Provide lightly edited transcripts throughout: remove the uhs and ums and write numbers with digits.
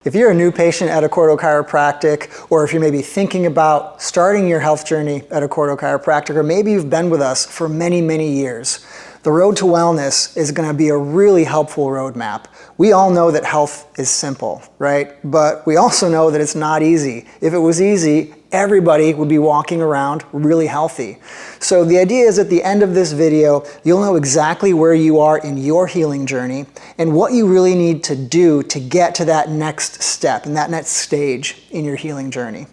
If you're a new patient at Accordo Chiropractic, or if you're maybe thinking about starting your health journey at Accordo Chiropractic, or maybe you've been with us for many, many years, the road to wellness is going to be a really helpful roadmap. We all know that health is simple, right? But we also know that it's not easy. If it was easy, everybody would be walking around really healthy. So the idea is at the end of this video, you'll know exactly where you are in your healing journey and what you really need to do to get to that next step and that next stage in your healing journey.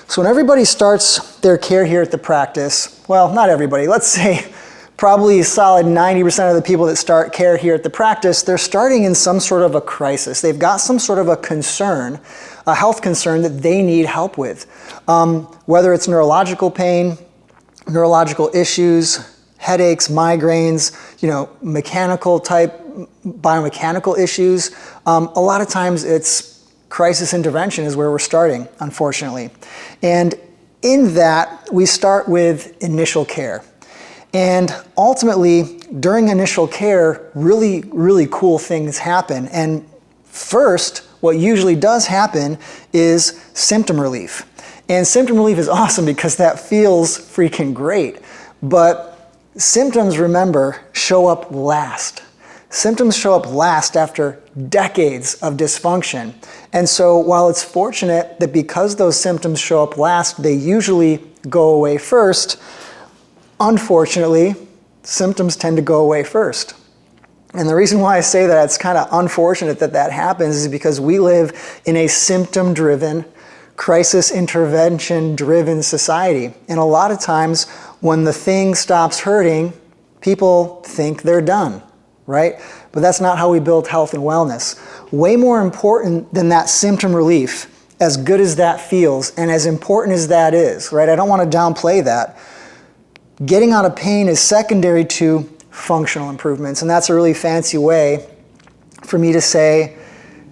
So when everybody starts their care here at the practice, well, not everybody, let's say probably a solid 90% of the people that start care here at the practice, they're starting in some sort of a crisis. They've got some sort of a concern, a health concern that they need help with. Whether it's neurological pain, neurological issues, headaches, migraines, mechanical type, biomechanical issues. A lot of times it's crisis intervention is where we're starting, unfortunately. And in that, we start with initial care. And ultimately, during initial care, really, really cool things happen. And first, what usually does happen is symptom relief. And symptom relief is awesome because that feels freaking great. But symptoms, remember, show up last. Symptoms show up last after decades of dysfunction. And so while it's fortunate that because those symptoms show up last, they usually go away first, unfortunately, symptoms tend to go away first. And the reason why I say that it's kind of unfortunate that that happens is because we live in a symptom-driven, crisis intervention-driven society. And a lot of times when the thing stops hurting, people think they're done, right? But that's not how we build health and wellness. Way more important than that symptom relief, as good as that feels and as important as that is, right? I don't want to downplay that. Getting out of pain is secondary to functional improvements, and that's a really fancy way for me to say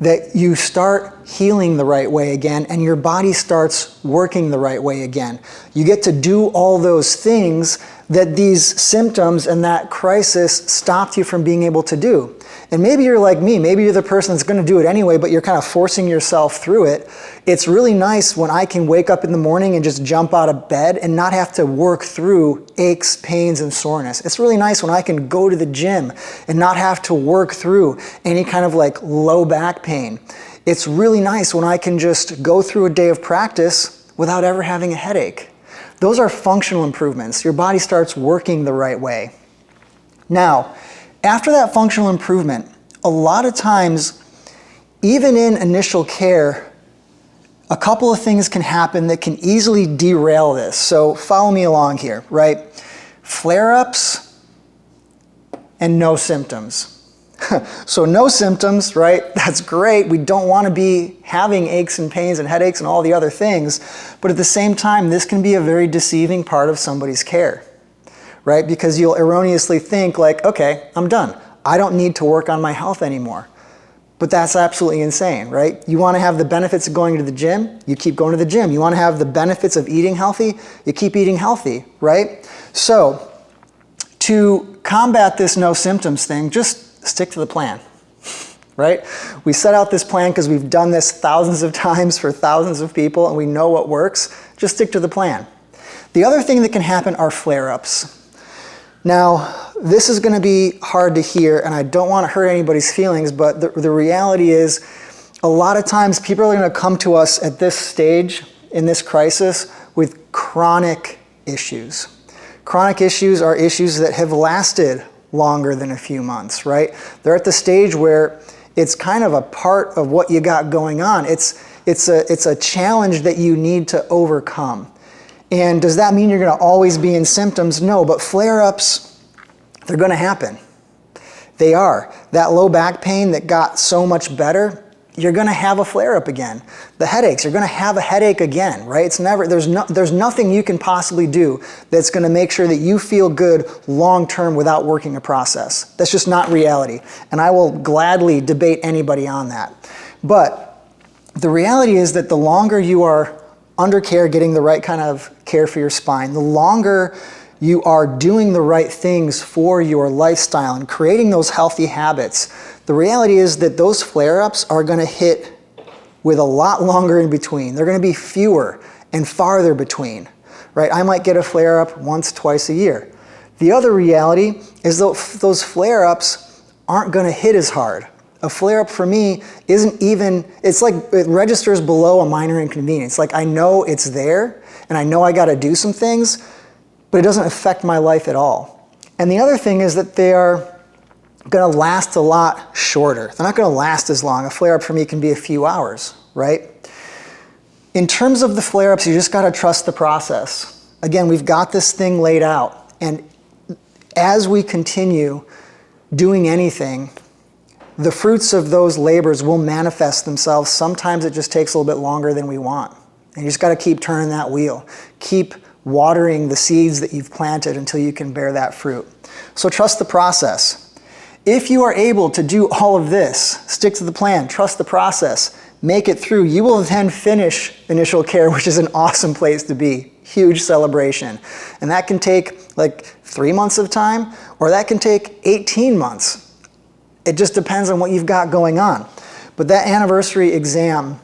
that you start healing the right way again and your body starts working the right way again. You get to do all those things that these symptoms and that crisis stopped you from being able to do. And maybe you're like me, maybe you're the person that's going to do it anyway, but you're kind of forcing yourself through it. It's really nice when I can wake up in the morning and just jump out of bed and not have to work through aches, pains, and soreness. It's really nice when I can go to the gym and not have to work through any kind of like low back pain. It's really nice when I can just go through a day of practice without ever having a headache. Those are functional improvements. Your body starts working the right way. Now, after that functional improvement, a lot of times, even in initial care, a couple of things can happen that can easily derail this. So follow me along here, right? Flare-ups and no symptoms. So no symptoms, right? That's great. We don't want to be having aches and pains and headaches and all the other things. But at the same time, this can be a very deceiving part of somebody's care, right? Because you'll erroneously think like, okay, I'm done. I don't need to work on my health anymore. But that's absolutely insane, right? You want to have the benefits of going to the gym, you keep going to the gym. You want to have the benefits of eating healthy, you keep eating healthy, right? So to combat this no symptoms thing, just stick to the plan, right? We set out this plan because we've done this thousands of times for thousands of people and we know what works. Just stick to the plan. The other thing that can happen are flare-ups. Now, this is going to be hard to hear and I don't want to hurt anybody's feelings, but the reality is a lot of times people are going to come to us at this stage in this crisis with chronic issues. Chronic issues are issues that have lasted longer than a few months, right? They're at the stage where it's kind of a part of what you got going on. It's a challenge that you need to overcome. And does that mean you're going to always be in symptoms? No, but flare-ups, they're going to happen. They are. That low back pain that got so much better, you're going to have a flare-up again. The headaches, you're going to have a headache again, right? It's never, there's nothing you can possibly do that's going to make sure that you feel good long-term without working a process. That's just not reality. And I will gladly debate anybody on that. But the reality is that the longer you are under care, getting the right kind of care for your spine, the longer you are doing the right things for your lifestyle and creating those healthy habits, the reality is that those flare-ups are going to hit with a lot longer in between. They're going to be fewer and farther between, right? I might get a flare-up once, twice a year. The other reality is that those flare-ups aren't going to hit as hard. A flare-up for me isn't even, it's like it registers below a minor inconvenience. Like I know it's there and I know I got to do some things, but it doesn't affect my life at all. And the other thing is that they are going to last a lot shorter. They're not going to last as long. A flare-up for me can be a few hours, right? In terms of the flare-ups, you just got to trust the process. Again, we've got this thing laid out, and as we continue doing anything, the fruits of those labors will manifest themselves. Sometimes it just takes a little bit longer than we want. And you just got to keep turning that wheel. Keep watering the seeds that you've planted until you can bear that fruit. So trust the process. If you are able to do all of this, stick to the plan, trust the process, make it through, you will then finish initial care, which is an awesome place to be. Huge celebration. And that can take like 3 months of time, or that can take 18 months. It just depends on what you've got going on. But that anniversary exam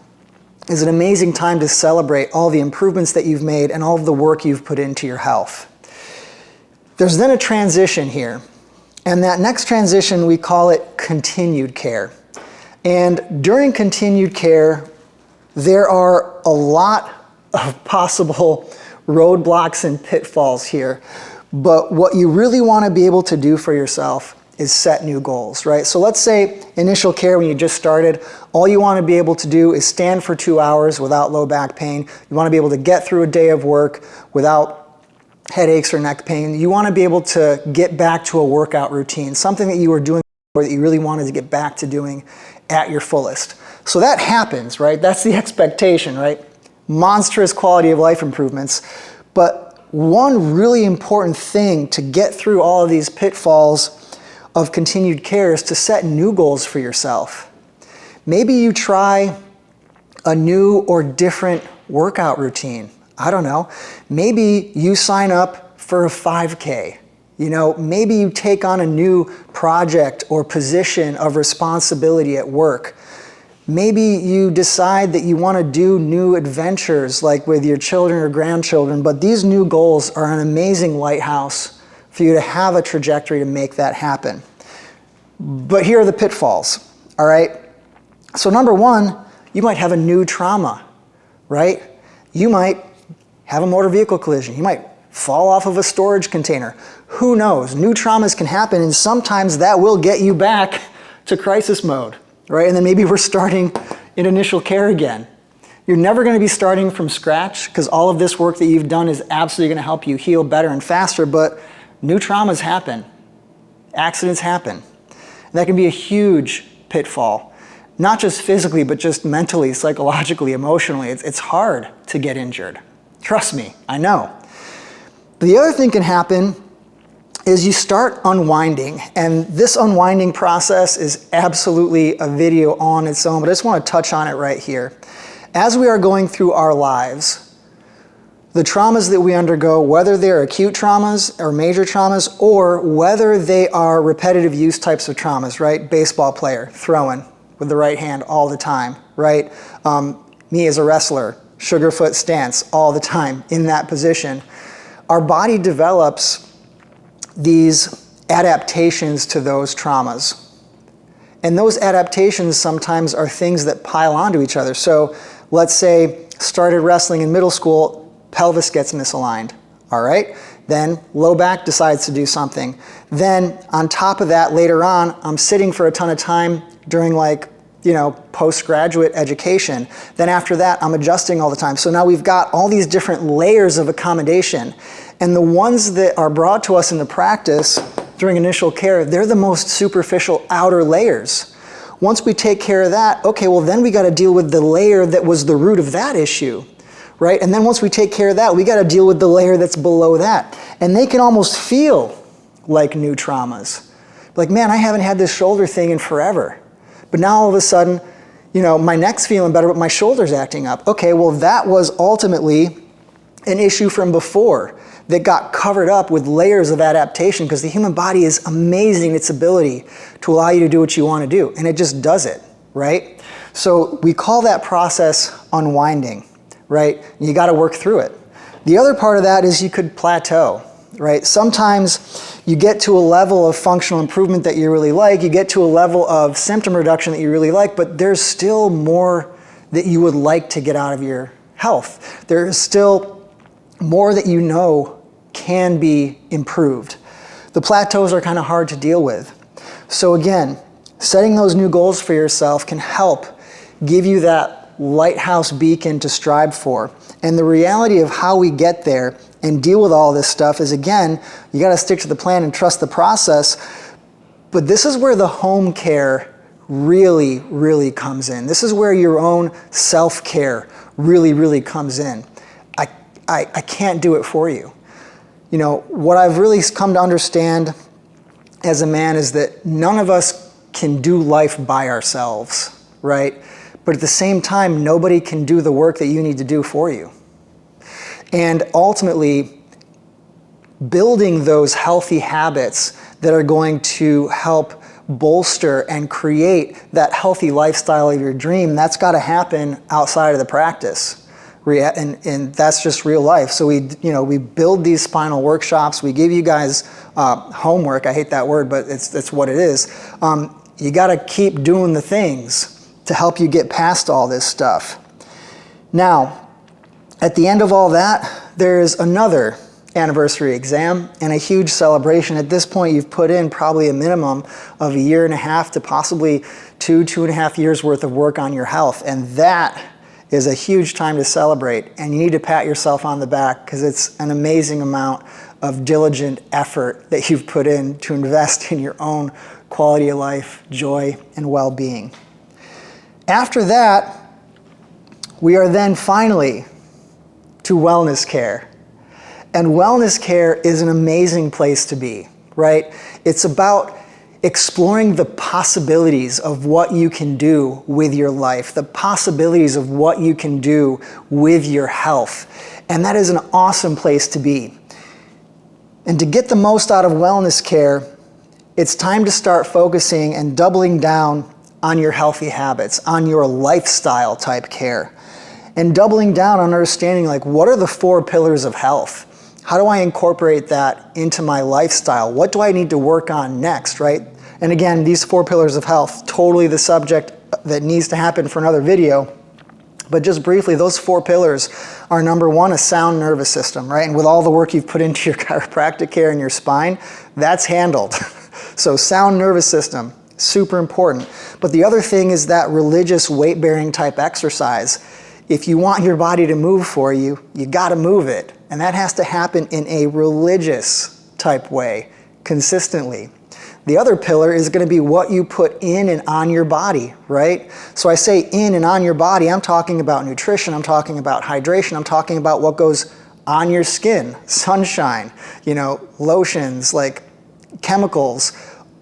is an amazing time to celebrate all the improvements that you've made and all of the work you've put into your health. There's then a transition here. And that next transition, we call it continued care. And during continued care, there are a lot of possible roadblocks and pitfalls here. But what you really want to be able to do for yourself is set new goals, right? So let's say initial care when you just started, all you want to be able to do is stand for 2 hours without low back pain. You want to be able to get through a day of work without headaches or neck pain. You want to be able to get back to a workout routine, something that you were doing or that you really wanted to get back to doing at your fullest. So that happens, right? That's the expectation, right? Monstrous quality of life improvements. But one really important thing to get through all of these pitfalls of continued care is to set new goals for yourself. Maybe you try a new or different workout routine. I don't know. Maybe you sign up for a 5K. You know, maybe you take on a new project or position of responsibility at work. Maybe you decide that you want to do new adventures like with your children or grandchildren, but these new goals are an amazing lighthouse for you to have a trajectory to make that happen. But here are the pitfalls, all right? So number one, you might have a new trauma, right? You might have a motor vehicle collision. You might fall off of a storage container. Who knows? New traumas can happen, and sometimes that will get you back to crisis mode, right? And then maybe we're starting in initial care again. You're never going to be starting from scratch because all of this work that you've done is absolutely going to help you heal better and faster, but new traumas happen. Accidents happen. And that can be a huge pitfall, not just physically, but just mentally, psychologically, emotionally. It's hard to get injured. Trust me, I know. The other thing can happen is you start unwinding, and this unwinding process is absolutely a video on its own, but I just want to touch on it right here. As we are going through our lives, the traumas that we undergo, whether they're acute traumas or major traumas, or whether they are repetitive use types of traumas, right? Baseball player, throwing with the right hand all the time, right? Me as a wrestler, sugar foot stance all the time in that position. Our body develops these adaptations to those traumas. And those adaptations sometimes are things that pile onto each other. So let's say started wrestling in middle school, pelvis gets misaligned, all right? Then low back decides to do something. Then on top of that, later on, I'm sitting for a ton of time during postgraduate education. Then after that, I'm adjusting all the time. So now we've got all these different layers of accommodation. And the ones that are brought to us in the practice during initial care, they're the most superficial outer layers. Once we take care of that, okay, well then we got to deal with the layer that was the root of that issue. Right? And then once we take care of that, we got to deal with the layer that's below that. And they can almost feel like new traumas. Like, man, I haven't had this shoulder thing in forever. But now all of a sudden, my neck's feeling better, but my shoulder's acting up. Okay, well, that was ultimately an issue from before that got covered up with layers of adaptation because the human body is amazing in its ability to allow you to do what you want to do. And it just does it, right? So we call that process unwinding, right? You got to work through it. The other part of that is you could plateau, right? Sometimes you get to a level of functional improvement that you really like, you get to a level of symptom reduction that you really like, but there's still more that you would like to get out of your health. There is still more that you know can be improved. The plateaus are kind of hard to deal with. So again, setting those new goals for yourself can help give you that lighthouse beacon to strive for. And the reality of how we get there and deal with all this stuff is, again, you got to stick to the plan and trust the process. But this is where the home care really, really comes in. This is where your own self-care really, really comes in. I can't do it for you. You know, what I've really come to understand as a man is that none of us can do life by ourselves, right? But at the same time, nobody can do the work that you need to do for you. And ultimately, building those healthy habits that are going to help bolster and create that healthy lifestyle of your dream, that's got to happen outside of the practice. And that's just real life. So we build these spinal workshops. We give you guys homework. I hate that word, but it's what it is. You got to keep doing the things to help you get past all this stuff. Now, at the end of all that, there's another anniversary exam and a huge celebration. At this point, you've put in probably a minimum of 1.5 years to possibly 2.5 years worth of work on your health. And that is a huge time to celebrate. And you need to pat yourself on the back because it's an amazing amount of diligent effort that you've put in to invest in your own quality of life, joy, and well-being. After that, we are then finally to wellness care. And wellness care is an amazing place to be, right? It's about exploring the possibilities of what you can do with your life, the possibilities of what you can do with your health. And that is an awesome place to be. And to get the most out of wellness care, it's time to start focusing and doubling down on your healthy habits, on your lifestyle type care. And doubling down on understanding, like, what are the 4 pillars of health? How do I incorporate that into my lifestyle? What do I need to work on next, right? And again, these 4 pillars of health, totally the subject that needs to happen for another video. But just briefly, those 4 pillars are, number 1, a sound nervous system, right? And with all the work you've put into your chiropractic care and your spine, that's handled. So sound nervous system, super important. But the other thing is that religious weight-bearing type exercise. If you want your body to move for you, you got to move it. And that has to happen in a religious type way, consistently. The other pillar is going to be what you put in and on your body, right? So I say in and on your body, I'm talking about nutrition, I'm talking about hydration, I'm talking about what goes on your skin, sunshine, lotions, like chemicals,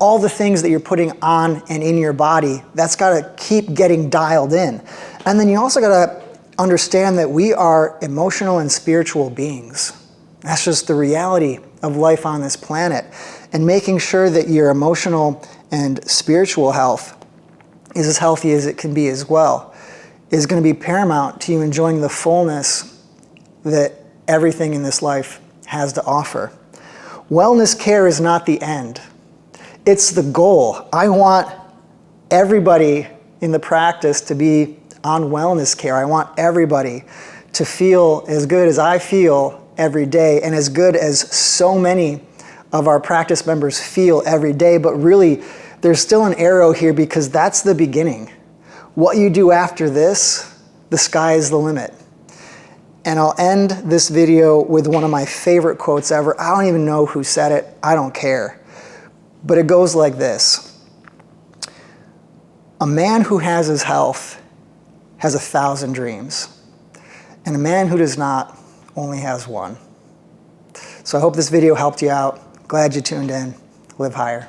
all the things that you're putting on and in your body, that's got to keep getting dialed in. And then you also got to understand that we are emotional and spiritual beings. That's just the reality of life on this planet. And making sure that your emotional and spiritual health is as healthy as it can be as well is going to be paramount to you enjoying the fullness that everything in this life has to offer. Wellness care is not the end. It's the goal. I want everybody in the practice to be on wellness care. I want everybody to feel as good as I feel every day and as good as so many of our practice members feel every day. But really, there's still an arrow here because that's the beginning. What you do after this, the sky is the limit. And I'll end this video with one of my favorite quotes ever. I don't even know who said it. I don't care. But it goes like this. A man who has his health has 1,000 dreams. And a man who does not only has one. So I hope this video helped you out. Glad you tuned in. Live higher.